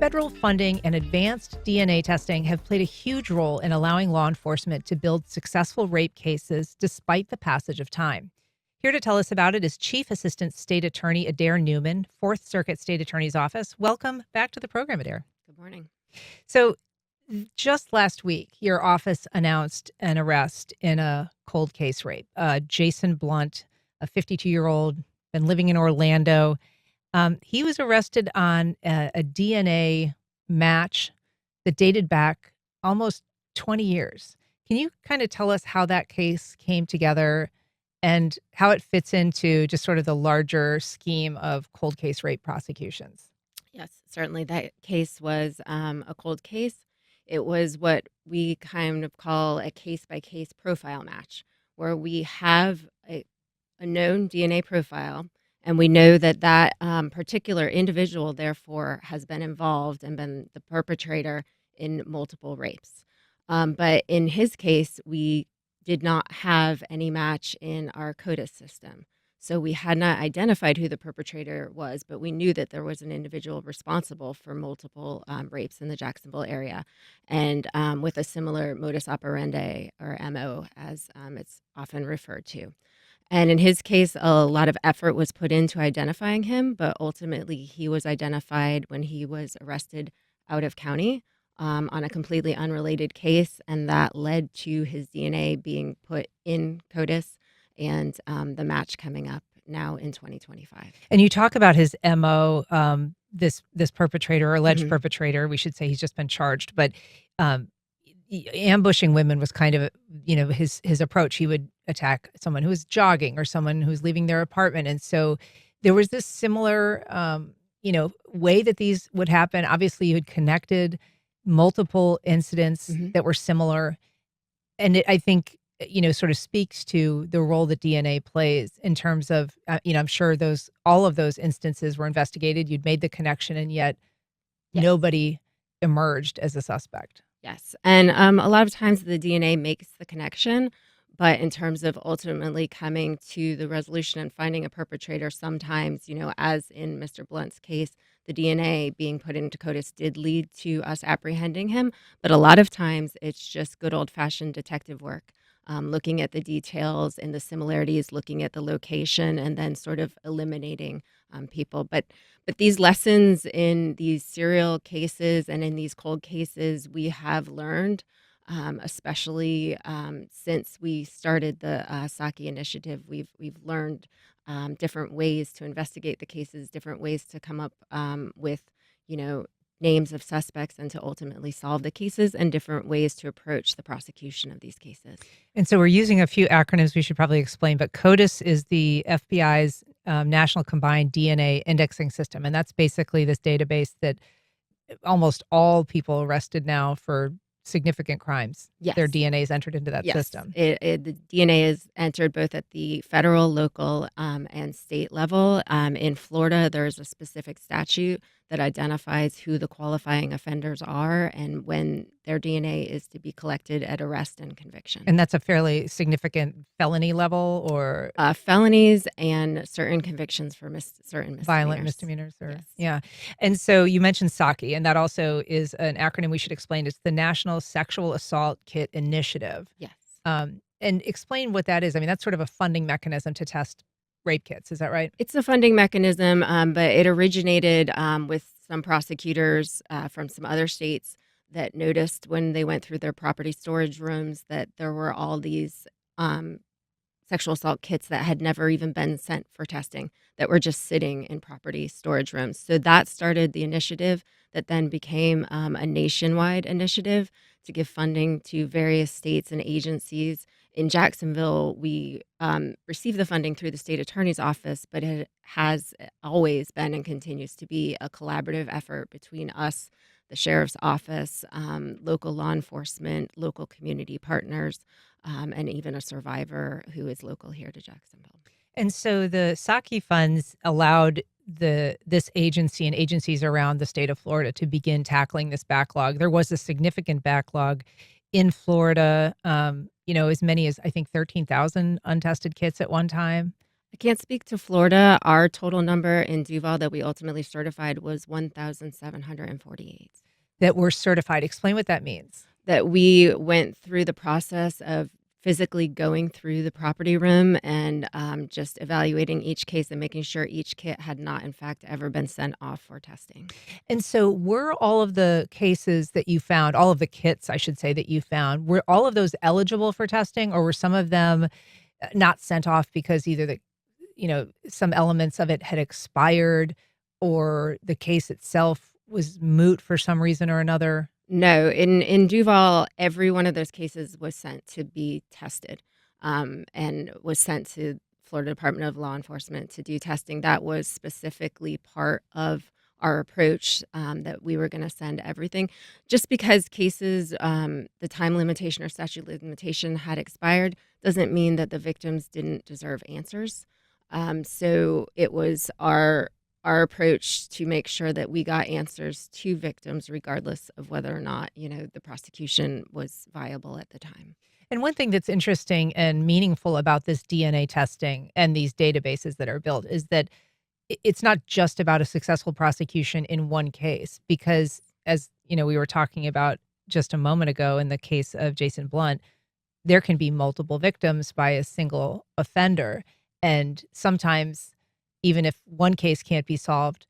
Federal funding and advanced DNA testing have played a huge role in allowing law enforcement to build successful rape cases despite the passage of time. Here to tell us about it is Chief Assistant State Attorney Adair Newman, Fourth Circuit State Attorney's Office. Welcome back to the program, Adair. Good morning. So, just last week, your office announced an arrest in a cold case rape. Jason Blunt, a 52-year-old, been living in Orlando. He was arrested on a DNA match that dated back almost 20 years. Can you kind of tell us how that case came together and how it fits into just sort of the larger scheme of cold case rape prosecutions? Yes, certainly that case was a cold case. It was what we kind of call a case-by-case profile match, where we have a known DNA profile, and we know that that particular individual, therefore, has been involved and been the perpetrator in multiple rapes. But in his case, we did not have any match in our CODIS system. So we had not identified who the perpetrator was, but we knew that there was an individual responsible for multiple rapes in the Jacksonville area, and with a similar modus operandi, or MO, as it's often referred to. And in his case, a lot of effort was put into identifying him, but ultimately he was identified when he was arrested out of county on a completely unrelated case, and that led to his DNA being put in CODIS and the match coming up now in 2025. And you talk about his MO, this perpetrator, or alleged Mhm. perpetrator. We should say he's just been charged, but ambushing women was kind of, his approach. He would attack someone who was jogging or someone who's leaving their apartment. And so there was this similar, way that these would happen. Obviously, you had connected multiple incidents Mhm. that were similar. And I think, sort of speaks to the role that DNA plays in terms of, I'm sure all of those instances were investigated. You'd made the connection, and yet Yes. nobody emerged as a suspect. Yes. And a lot of times the DNA makes the connection, but in terms of ultimately coming to the resolution and finding a perpetrator, sometimes, as in Mr. Blunt's case, the DNA being put into CODIS did lead to us apprehending him. But a lot of times it's just good old fashioned detective work. Looking at the details and the similarities, looking at the location, and then sort of eliminating people. But these lessons in these serial cases and in these cold cases, we have learned, especially since we started the Saki initiative. We've learned different ways to investigate the cases, different ways to come up with, names of suspects and to ultimately solve the cases, and different ways to approach the prosecution of these cases. And so we're using a few acronyms we should probably explain, but CODIS is the FBI's National Combined DNA Indexing System. And that's basically this database that almost all people arrested now for significant crimes, their Yes. DNA is entered into that Yes, system. the DNA is entered both at the federal, local, and state level. In Florida, there's a specific statute that identifies who the qualifying offenders are and when their DNA is to be collected at arrest and conviction. And that's a fairly significant felony level, or Felonies and certain convictions for certain violent misdemeanors. misdemeanors, or Yes. yeah. And so you mentioned Saki, and that also is an acronym we should explain. It's the National Sexual Assault Kit Initiative. Yes. And explain what that is. I mean, that's sort of a funding mechanism to test rape kits. Is that right? It's a funding mechanism, but it originated with some prosecutors from some other states that noticed when they went through their property storage rooms that there were all these um, sexual assault kits that had never even been sent for testing, that were just sitting in property storage rooms. So that started the initiative that then became a nationwide initiative to give funding to various states and agencies. In Jacksonville, we received the funding through the state attorney's office, but it has always been and continues to be a collaborative effort between us, the sheriff's office, local law enforcement, local community partners, and even a survivor who is local here to Jacksonville. And so the Saki funds allowed this agency and agencies around the state of Florida to begin tackling this backlog. There was a significant backlog in Florida, as many as I think 13,000 untested kits at one time. I Can't speak to Florida. Our total number in Duval that we ultimately certified was 1,748. that were certified? Explain what that means. That we went through the process of physically going through the property room and just evaluating each case and making sure each kit had not, in fact, ever been sent off for testing. And so were all of the cases that you found, all of the kits, I should say, that you found, were all of those eligible for testing, or were some of them not sent off because either some elements of it had expired or the case itself was moot for some reason or another? No, in Duval, every one of those cases was sent to be tested, and was sent to Florida Department of Law Enforcement to do testing. That was specifically part of our approach, that we were going to send everything, just because cases, the time limitation or statute limitation had expired, doesn't mean that the victims didn't deserve answers. So it was our approach to make sure that we got answers to victims regardless of whether or not, the prosecution was viable at the time. And one thing that's interesting and meaningful about this DNA testing and these databases that are built is that it's not just about a successful prosecution in one case, because as we were talking about just a moment ago in the case of Jason Blunt, there can be multiple victims by a single offender. And sometimes, even if one case can't be solved,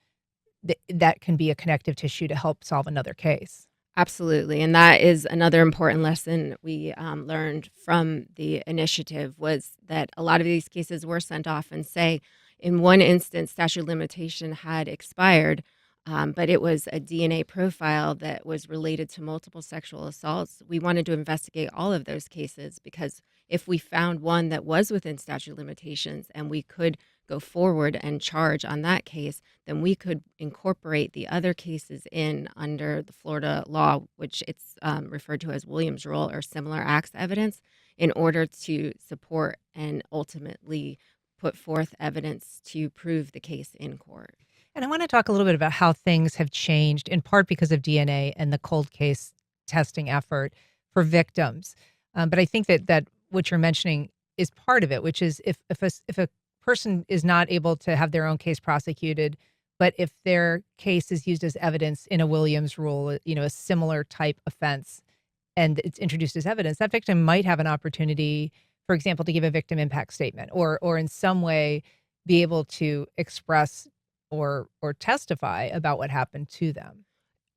that can be a connective tissue to help solve another case. Absolutely, and that is another important lesson we learned from the initiative, was that a lot of these cases were sent off, and say in one instance statute of limitation had expired, but it was a DNA profile that was related to multiple sexual assaults. We wanted to investigate all of those cases, because if we found one that was within statute of limitations and we could go forward and charge on that case, then we could incorporate the other cases in under the Florida law, which it's referred to as Williams rule or similar acts evidence, in order to support and ultimately put forth evidence to prove the case in court. And I want to talk a little bit about how things have changed, in part because of DNA and the cold case testing effort for victims. But I think that what you're mentioning is part of it, which is if a person is not able to have their own case prosecuted, but if their case is used as evidence in a Williams rule, a similar type offense, and it's introduced as evidence, that victim might have an opportunity, for example, to give a victim impact statement, or in some way be able to express or testify about what happened to them,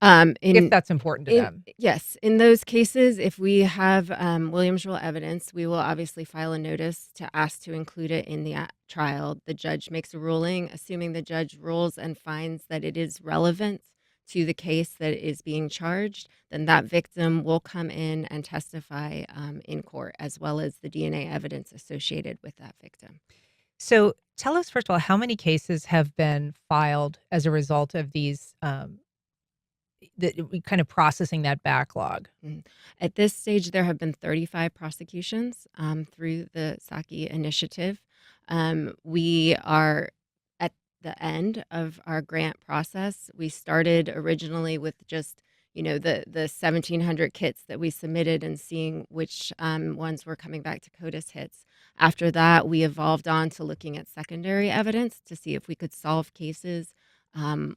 if In that's important to in them. Yes, in those cases, if we have Williams rule evidence, we will obviously file a notice to ask to include it in the trial. The judge makes a ruling. Assuming the judge rules and finds that it is relevant to the case that is being charged, then that victim will come in and testify in court, as well as the DNA evidence associated with that victim. So tell us, first of all, how many cases have been filed as a result of these, kind of processing that backlog? Mm. At this stage, there have been 35 prosecutions through the Saki initiative. We are at the end of our grant process. We started originally with just the 1,700 kits that we submitted, and seeing which ones were coming back to CODIS hits. After that, we evolved on to looking at secondary evidence to see if we could solve cases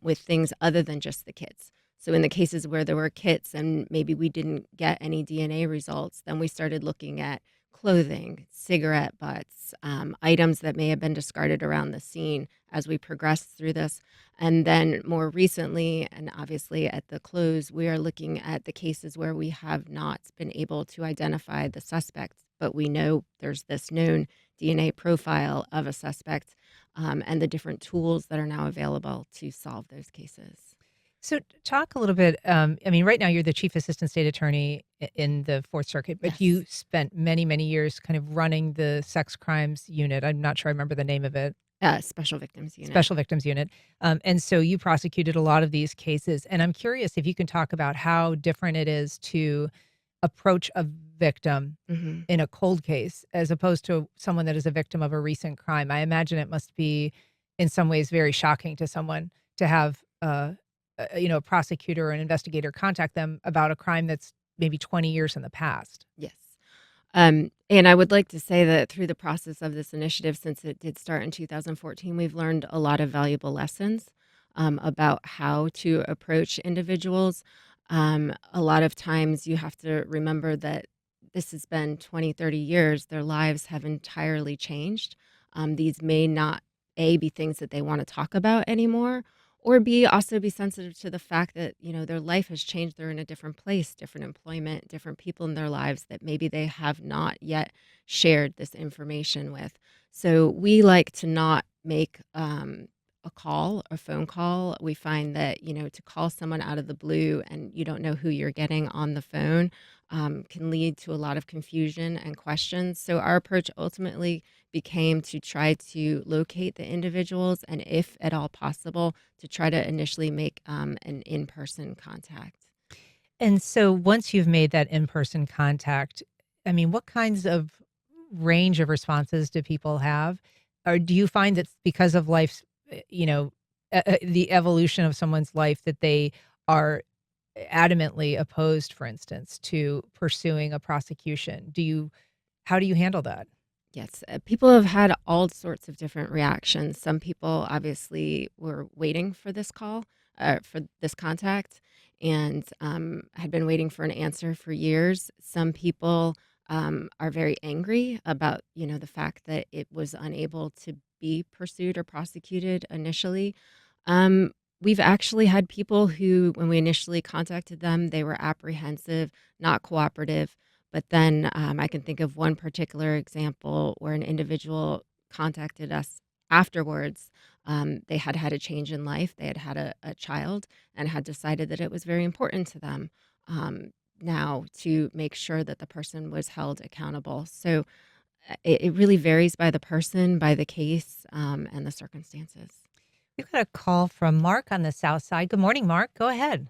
with things other than just the kits. So in the cases where there were kits and maybe we didn't get any DNA results, then we started looking at clothing, cigarette butts, items that may have been discarded around the scene as we progressed through this. And then more recently, and obviously at the close, we are looking at the cases where we have not been able to identify the suspect, but we know there's this known DNA profile of a suspect, and the different tools that are now available to solve those cases. So talk a little bit. I mean, right now you're the chief assistant state attorney in the Fourth Circuit, but Yes. you spent many, many years kind of running the sex crimes unit. I'm not sure I remember the name of it. Special Victims Unit. Special Victims Unit. And so you prosecuted a lot of these cases. And I'm curious if you can talk about how different it is to approach a victim Mhm. in a cold case as opposed to someone that is a victim of a recent crime. I imagine it must be in some ways very shocking to someone to have a prosecutor or an investigator contact them about a crime that's maybe 20 years in the past. Yes. And I would like to say that through the process of this initiative, since it did start in 2014, we've learned a lot of valuable lessons about how to approach individuals. A lot of times you have to remember that this has been 20, 30 years. Their lives have entirely changed. These may not, A, be things that they want to talk about anymore, or B, also be sensitive to the fact that, their life has changed. They're in a different place, different employment, different people in their lives that maybe they have not yet shared this information with. So we like to not make a phone call. We find that, to call someone out of the blue and you don't know who you're getting on the phone can lead to a lot of confusion and questions. So our approach ultimately became to try to locate the individuals and, if at all possible, to try to initially make an in-person contact. And so once you've made that in-person contact, I mean, what kinds of range of responses do people have? Or do you find that because of life's, the evolution of someone's life that they are adamantly opposed, for instance, to pursuing a prosecution? How do you handle that? Yes, people have had all sorts of different reactions. Some people obviously were waiting for this call, for this contact, and had been waiting for an answer for years. Some people are very angry about, the fact that it was unable to be pursued or prosecuted initially. Um, we've actually had people who, when we initially contacted them, they were apprehensive, not cooperative. But then I can think of one particular example where an individual contacted us afterwards. They had had a change in life. They had had a child and had decided that it was very important to them now to make sure that the person was held accountable. So it really varies by the person, by the case, and the circumstances. We've got a call from Mark on the South Side. Good morning, Mark. Go ahead.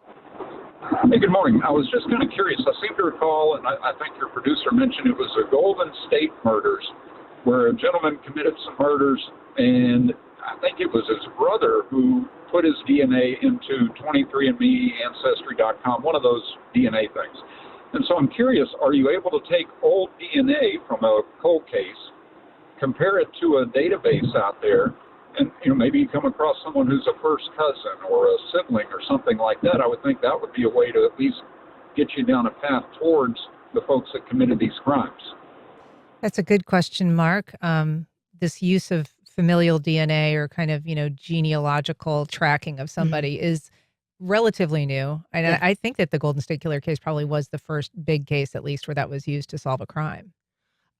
Hey, good morning. I was just kind of curious. I seem to recall, and I think your producer mentioned it was the Golden State murders, where a gentleman committed some murders, and I think it was his brother who put his DNA into 23andMe, Ancestry.com, one of those DNA things. And so I'm curious, are you able to take old DNA from a cold case, compare it to a database out there, and maybe you come across someone who's a first cousin or a sibling or something like that? I would think that would be a way to at least get you down a path towards the folks that committed these crimes. That's a good question, Mark. This use of familial DNA or kind of, genealogical tracking of Mhm. somebody is relatively new. And I Yeah. I think that the Golden State Killer case probably was the first big case, at least, where that was used to solve a crime.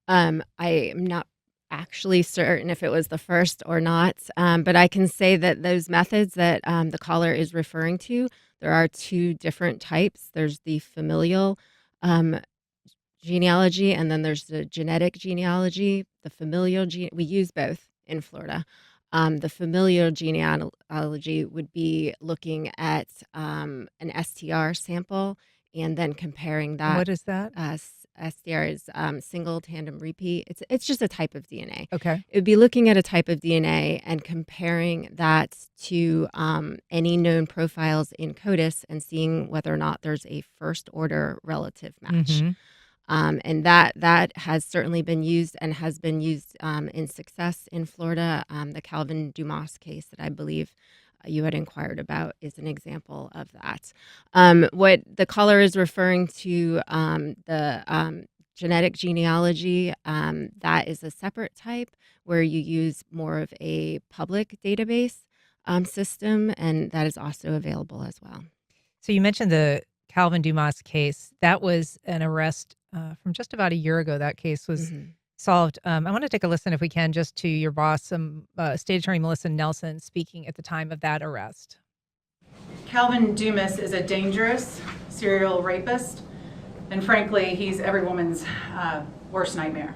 I am not actually certain if it was the first or not, but I can say that those methods that the caller is referring to, there are two different types. There's the familial um, genealogy, and then there's the genetic genealogy. The we use both in Florida. The familial genealogy would be looking at an STR sample and then comparing And that. what is that? STR is single tandem repeat. It's just a type of DNA. Okay. It would be looking at a type of DNA and comparing that to any known profiles in CODIS and seeing whether or not there's a first order relative match. Hmm. And that has certainly been used and has been used in success in Florida. The Calvin Dumas case that I believe you had inquired about is an example of that. What the caller is referring to, the genetic genealogy, that is a separate type where you use more of a public database system, and that is also available as well. So you mentioned the Calvin Dumas case. That was an arrest from just about a year ago. That case was Mhm. solved. I want to take a listen, if we can, just to your boss, State Attorney Melissa Nelson, speaking at the time of that arrest. Calvin Dumas is a dangerous serial rapist, and frankly, he's every woman's worst nightmare.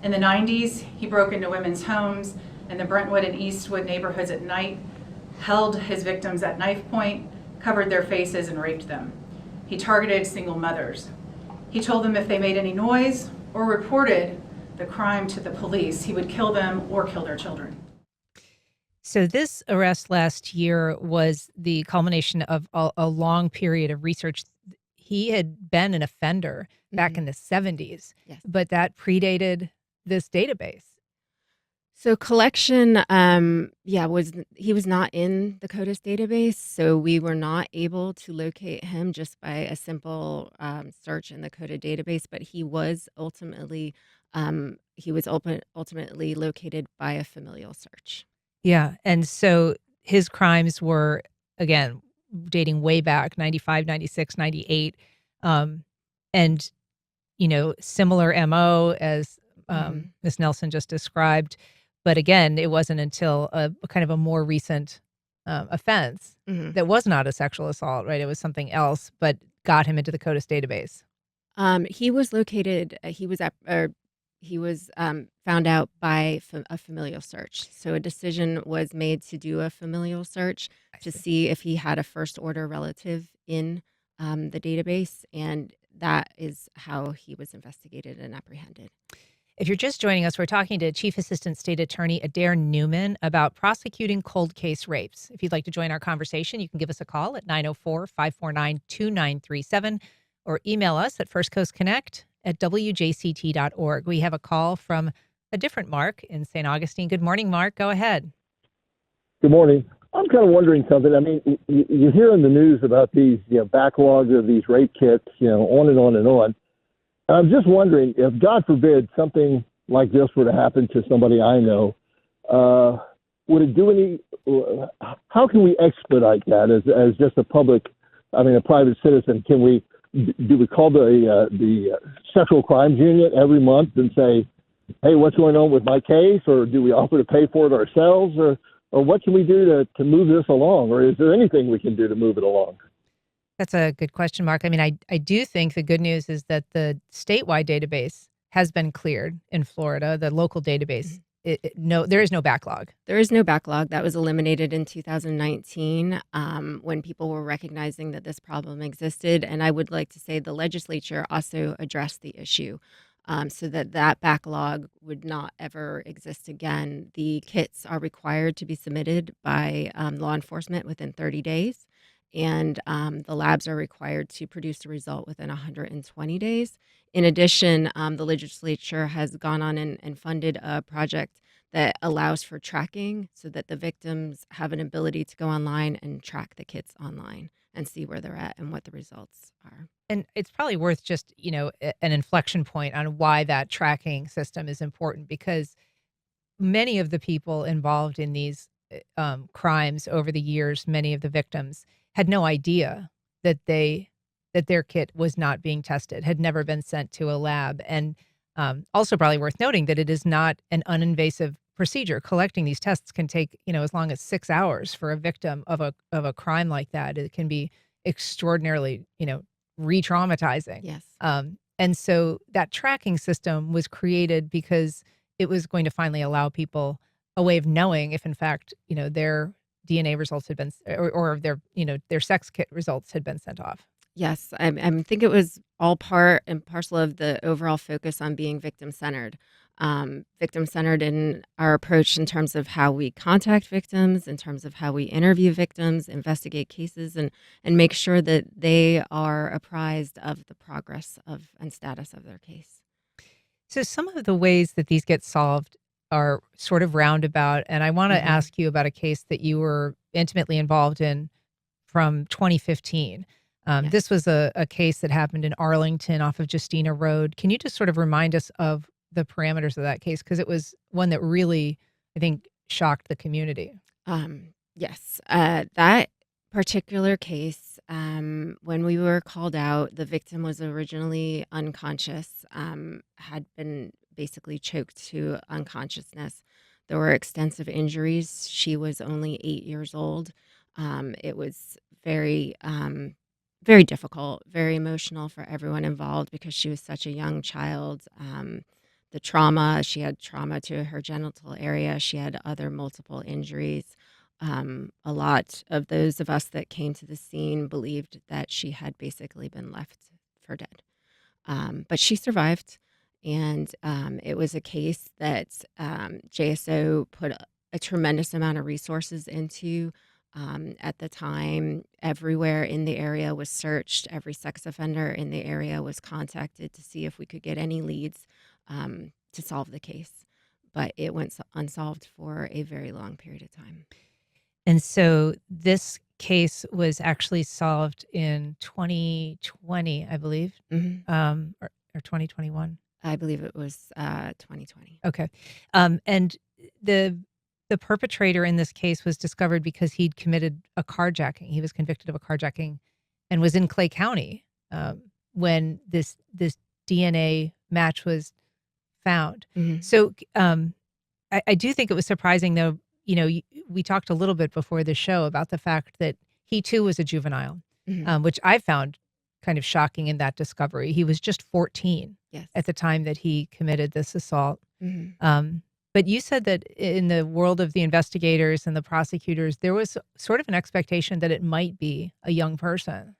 In the 90s, he broke into women's homes in the Brentwood and Eastwood neighborhoods at night, held his victims at knife point, covered their faces, and raped them. He targeted single mothers. He told them if they made any noise or reported the crime to the police, he would kill them or kill their children. So this arrest last year was the culmination of a long period of research. he had been an offender back in the 70s, Yes. but that predated this database. So collection, he was not in the CODIS database, so we were not able to locate him just by a simple search in the CODA database. But he was ultimately located by a familial search. Yeah, and so his crimes were, again, dating way back, 95, 96, 98, and, similar MO as, Mhm. Ms. Nelson just described. But again, it wasn't until a kind of a more recent, offense Mhm. that was not a sexual assault, right? It was something else, but got him into the CODIS database. He was located. He was found out by a familial search. So a decision was made to do a familial search I to see. see if he had a first order relative in the database, and that is how he was investigated and apprehended. If you're just joining us, we're talking to Chief Assistant State Attorney Adair Newman about prosecuting cold case rapes. If you'd like to join our conversation, you can give us a call at 904-549-2937 or email us at firstcoastconnect@wjct.org. We have a call from a different Mark in St. Augustine. Good morning, Mark. Go ahead. Good morning. I'm kind of wondering something. I mean, you hear in the news about these, backlogs of these rape kits, on and on and on. And I'm just wondering if, God forbid, something like this were to happen to somebody I know, would it do any? How can we expedite that as just a private citizen? Do we call the sexual crimes unit every month and say, hey, what's going on with my case, or do we offer to pay for it ourselves, or what can we do to move this along? Or is there anything we can do to move it along? That's a good question, Mark. I mean, I do think the good news is that the statewide database has been cleared in Florida, the local database. Mhm. No, there is no backlog. There is no backlog. That was eliminated in 2019 when people were recognizing that this problem existed. And I would like to say the legislature also addressed the issue so that backlog would not ever exist again. The kits are required to be submitted by law enforcement within 30 days, and the labs are required to produce a result within 120 days. In addition, the legislature has gone on and funded a project that allows for tracking so that the victims have an ability to go online and track the kits online and see where they're at and what the results are. And it's probably worth just, an inflection point on why that tracking system is important, because many of the people involved in these crimes over the years, many of the victims had no idea that their kit was not being tested, had never been sent to a lab. And also probably worth noting that it is not an uninvasive procedure. Collecting these tests can take, as long as 6 hours for a victim of a crime like that. It can be extraordinarily, re-traumatizing. Yes. And so that tracking system was created because it was going to finally allow people a way of knowing if, in fact, their DNA results had been, or their sex kit results had been sent off. Yes, I think it was all part and parcel of the overall focus on being victim-centered. Victim-centered in our approach in terms of how we contact victims, in terms of how we interview victims, investigate cases, and make sure that they are apprised of the progress of and status of their case. So some of the ways that these get solved are sort of roundabout, and I want to Mhm. ask you about a case that you were intimately involved in from 2015. Yes. This was a case that happened in Arlington off of Justina Road. Can you just sort of remind us of the parameters of that case? Because it was one that really, I think, shocked the community. Yes, that particular case, when we were called out, the victim was originally unconscious, had been basically choked to unconsciousness. There were extensive injuries. She was only 8 years old. It was very difficult, very emotional for everyone involved because she was such a young child. The trauma, she had trauma to her genital area. She had other multiple injuries. A lot of those of us that came to the scene believed that she had basically been left for dead. But she survived. And it was a case that JSO put a tremendous amount of resources into At the time, everywhere in the area was searched. Every sex offender in the area was contacted to see if we could get any leads to solve the case. But it went unsolved for a very long period of time. And so this case was actually solved in 2020, I believe, hmm or 2021. I believe it was 2020. Okay. And the perpetrator in this case was discovered because he'd committed a carjacking. He was convicted of a carjacking and was in Clay County when this DNA match was found. hmm So I do think it was surprising, though. We talked a little bit before the show about the fact that he too was a juvenile, hmm which I found kind of shocking in that discovery. He was just 14 Yes. at the time that he committed this assault. hmm But you said that in the world of the investigators and the prosecutors, there was sort of an expectation that it might be a young person.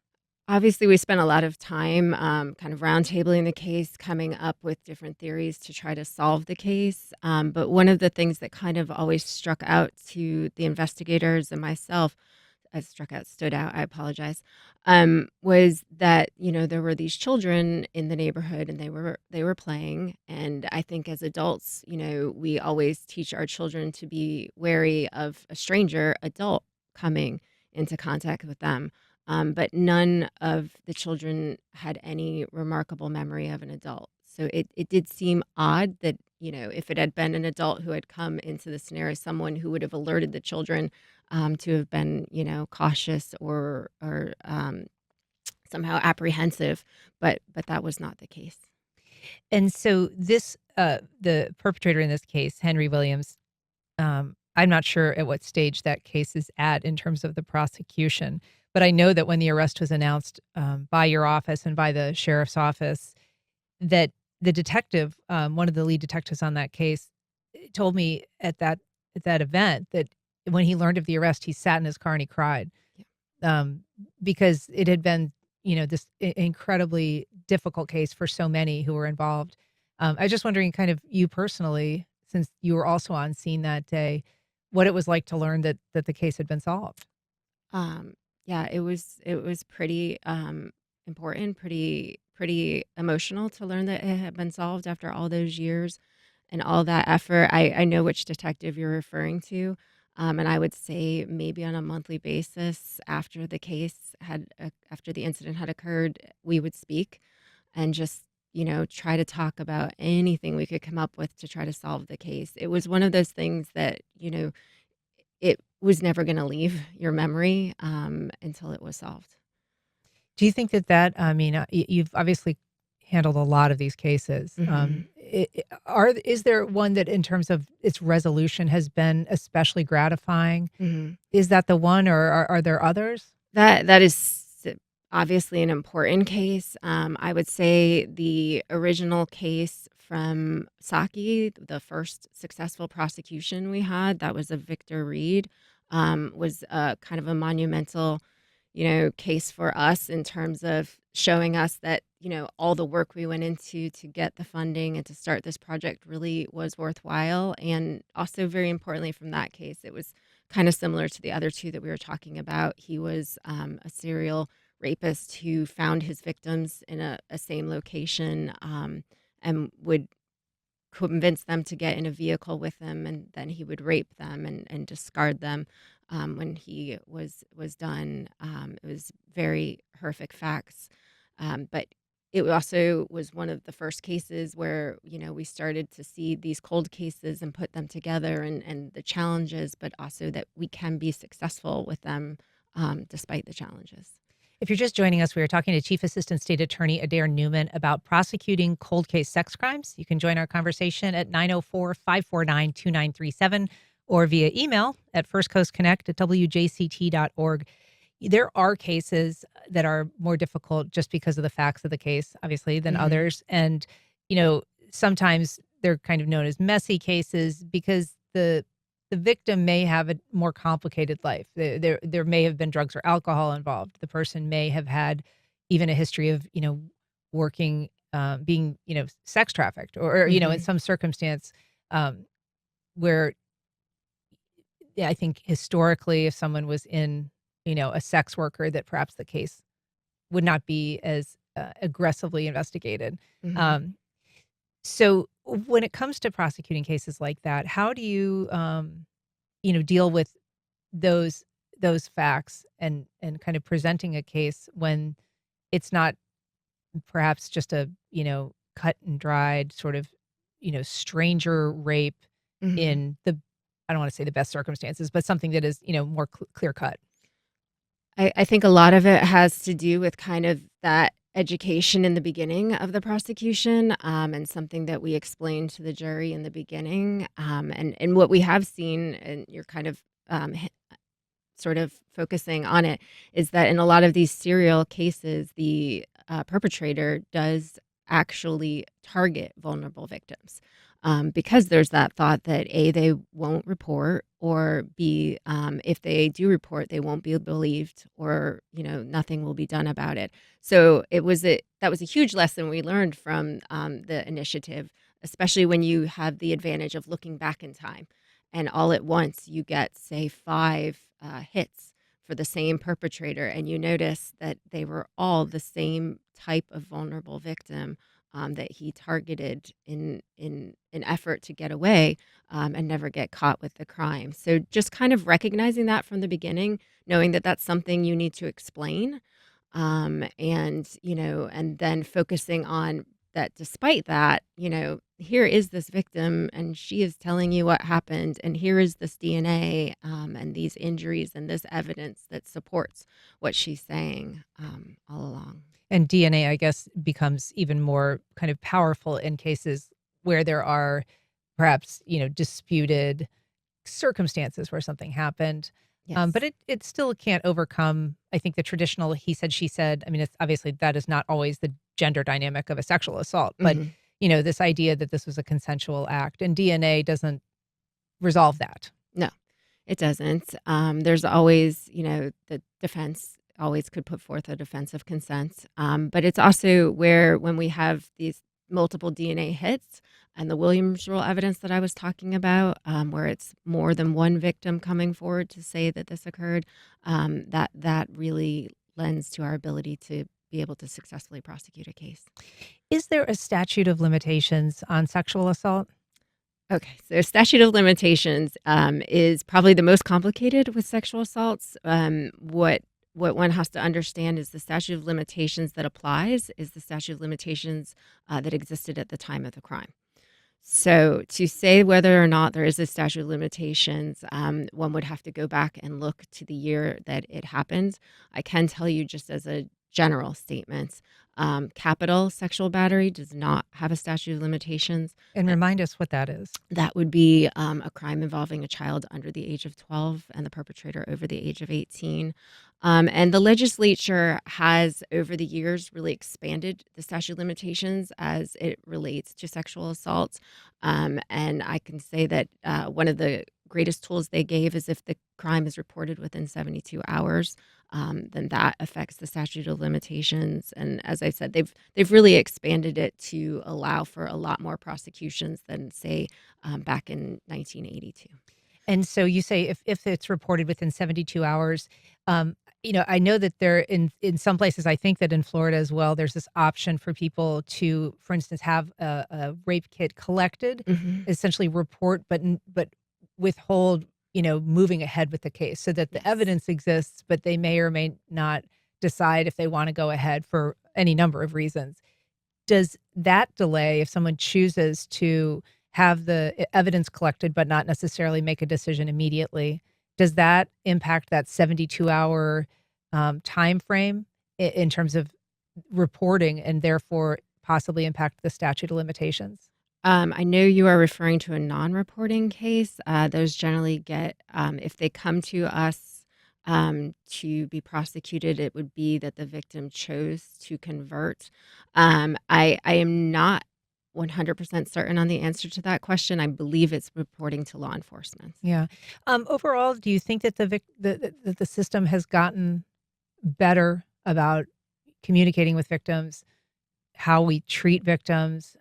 Obviously, we spent a lot of time kind of roundtabling the case, coming up with different theories to try to solve the case. But one of the things that kind of always struck out to the investigators and myself, stood out, I apologize, was that, there were these children in the neighborhood and they were playing. And I think as adults, we always teach our children to be wary of a stranger adult coming into contact with them. But none of the children had any remarkable memory of an adult. So it did seem odd that, if it had been an adult who had come into the scenario, someone who would have alerted the children to have been, cautious or somehow apprehensive, but that was not the case. And so the perpetrator in this case, Henry Williams, I'm not sure at what stage that case is at in terms of the prosecution, but I know that when the arrest was announced by your office and by the sheriff's office, that the detective, one of the lead detectives on that case, told me at that event that when he learned of the arrest, he sat in his car and he cried um, because it had been, this incredibly difficult case for so many who were involved. I was just wondering, kind of you personally, since you were also on scene that day, what it was like to learn that the case had been solved. Um, yeah, it was pretty important, pretty emotional to learn that it had been solved after all those years and all that effort. I know which detective you're referring to, and I would say maybe on a monthly basis after after the incident had occurred, we would speak and just try to talk about anything we could come up with to try to solve the case. It was one of those things that it was never going to leave your memory until it was solved. Do you think I mean, you've obviously handled a lot of these cases. hmm Is there one that, in terms of its resolution, has been especially gratifying? hmm Is that the one, or are there others? That is obviously an important case. I would say the original case from Saki, the first successful prosecution we had, that was of Victor Reed, was kind of a monumental, case for us in terms of showing us that, all the work we went into to get the funding and to start this project really was worthwhile. And also, very importantly, from that case, it was kind of similar to the other two that we were talking about. He was a serial rapist who found his victims in a same location and would convince them to get in a vehicle with him, and then he would rape them and discard them when he was done. It was very horrific facts, but it also was one of the first cases where we started to see these cold cases and put them together, and the challenges, but also that we can be successful with them despite the challenges. If you're just joining us, we are talking to Chief Assistant State Attorney Adair Newman about prosecuting cold case sex crimes. You can join our conversation at 904-549-2937 or via email at firstcoastconnect@wjct.org. There are cases that are more difficult just because of the facts of the case, obviously, than hmm others. And, sometimes they're kind of known as messy cases because the victim may have a more complicated life. There may have been drugs or alcohol involved. The person may have had even a history of, working, being, sex trafficked or in hmm some circumstance where I think historically, if someone was in, a sex worker, that perhaps the case would not be as aggressively investigated. Mhm. Um, so when it comes to prosecuting cases like that, how do you, deal with those those facts and kind of presenting a case when it's not perhaps just a, cut and dried sort of, stranger rape Mhm. in the I don't wanna say the best circumstances, but something that is, more clear cut. I think a lot of it has to do with kind of that education in the beginning of the prosecution, and something that we explained to the jury in the beginning. And what we have seen, and you're kind of sort of focusing on it, is that in a lot of these serial cases, the perpetrator does actually target vulnerable victims, because there's that thought that A, they won't report, or B, if they do report, they won't be believed, or nothing will be done about it. So that was a huge lesson we learned from the initiative, especially when you have the advantage of looking back in time, and all at once you get, say, 5 hits for the same perpetrator, and you notice that they were all the same type of vulnerable victim, that he targeted in an effort to get away, and never get caught with the crime. So just kind of recognizing that from the beginning, knowing that that's something you need to explain, and then focusing on that. Despite that, here is this victim, and she is telling you what happened, and here is this DNA, and these injuries, and this evidence that supports what she's saying, all along. And DNA, I guess, becomes even more kind of powerful in cases where there are perhaps, disputed circumstances where something happened. But Yes. it still can't overcome, I think, the traditional he said, she said. I mean, it's obviously that is not always the gender dynamic of a sexual assault, but, Mhm. this idea that this was a consensual act and DNA doesn't resolve that. No, it doesn't. There's always, the defense always could put forth a defense of consent. But it's also where, when we have these multiple DNA hits and the Williams rule evidence that I was talking about, where it's more than one victim coming forward to say that this occurred, that really lends to our ability to be able to successfully prosecute a case. Is there a statute of limitations on sexual assault? Okay, so statute of limitations is probably the most complicated with sexual assaults. What one has to understand is the statute of limitations that applies is the statute of limitations that existed at the time of the crime. So to say whether or not there is a statute of limitations, one would have to go back and look to the year that it happened. I can tell you, just as a general statement, capital sexual battery does not have a statute of limitations. And remind us what that is. That would be a crime involving a child under the age of 12 and the perpetrator over the age of 18. And the legislature has, over the years, really expanded the statute of limitations as it relates to sexual assault. And I can say that one of the greatest tools they gave is, if the crime is reported within 72 hours, then that affects the statute of limitations. And as I said, they've really expanded it to allow for a lot more prosecutions than, say, back in 1982. And so you say if it's reported within 72 hours, I know that there in some places, I think that in Florida as well, there's this option for people to, for instance, have a rape kit collected, Hmm. essentially report, but withhold, moving ahead with the case so that the Yes. evidence exists, but they may or may not decide if they want to go ahead for any number of reasons. Does that delay, if someone chooses to have the evidence collected but not necessarily make a decision immediately, does that impact that 72-hour time frame in terms of reporting and therefore possibly impact the statute of limitations? I know you are referring to a non-reporting case. Those generally get, if they come to us to be prosecuted, it would be that the victim chose to convert. I am not 100% certain on the answer to that question. I believe it's reporting to law enforcement. Yeah. Overall, do you think that the system has gotten better about communicating with victims, how we treat victims,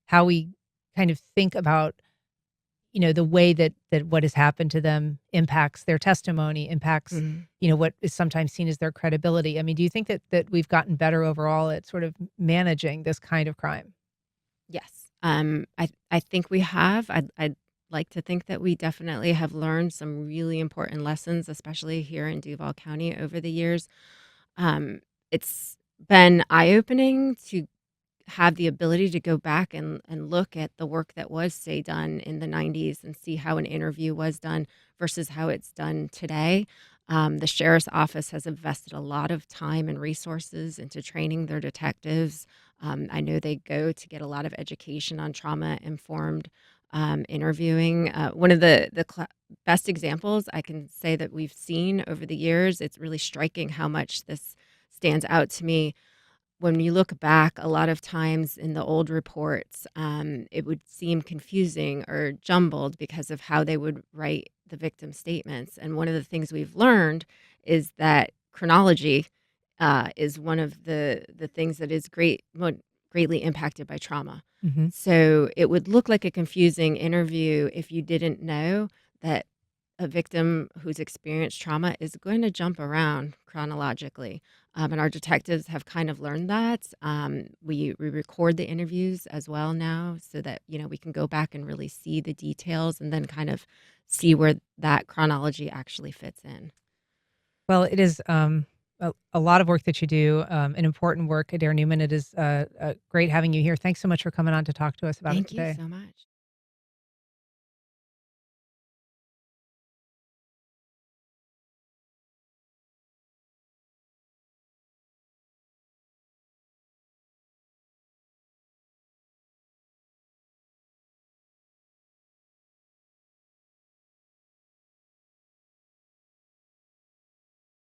how we kind of think about the way that what has happened to them impacts their testimony, impacts, Mhm. what is sometimes seen as their credibility. I mean, do you think that we've gotten better overall at sort of managing this kind of crime? Yes. I think we have. I'd like to think that we definitely have learned some really important lessons, especially here in Duval County over the years. It's been eye-opening to have the ability to go back and look at the work that was, say, done in the 90s and see how an interview was done versus how it's done today. The sheriff's office has invested a lot of time and resources into training their detectives. I know they go to get a lot of education on trauma informed interviewing. One of the best examples I can say that we've seen over the years, it's really striking how much this stands out to me when you look back, a lot of times in the old reports, it would seem confusing or jumbled because of how they would write the victim statements. And one of the things we've learned is that chronology is one of the things that is greatly impacted by trauma. Hmm. So it would look like a confusing interview if you didn't know that a victim who's experienced trauma is going to jump around chronologically. And our detectives have kind of learned that. We record the interviews as well now so that, we can go back and really see the details and then kind of see where that chronology actually fits in. Well, it is a lot of work that you do, an important work, Adair Newman. It is great having you here. Thanks so much for coming on to talk to us about it Thank you today. so much.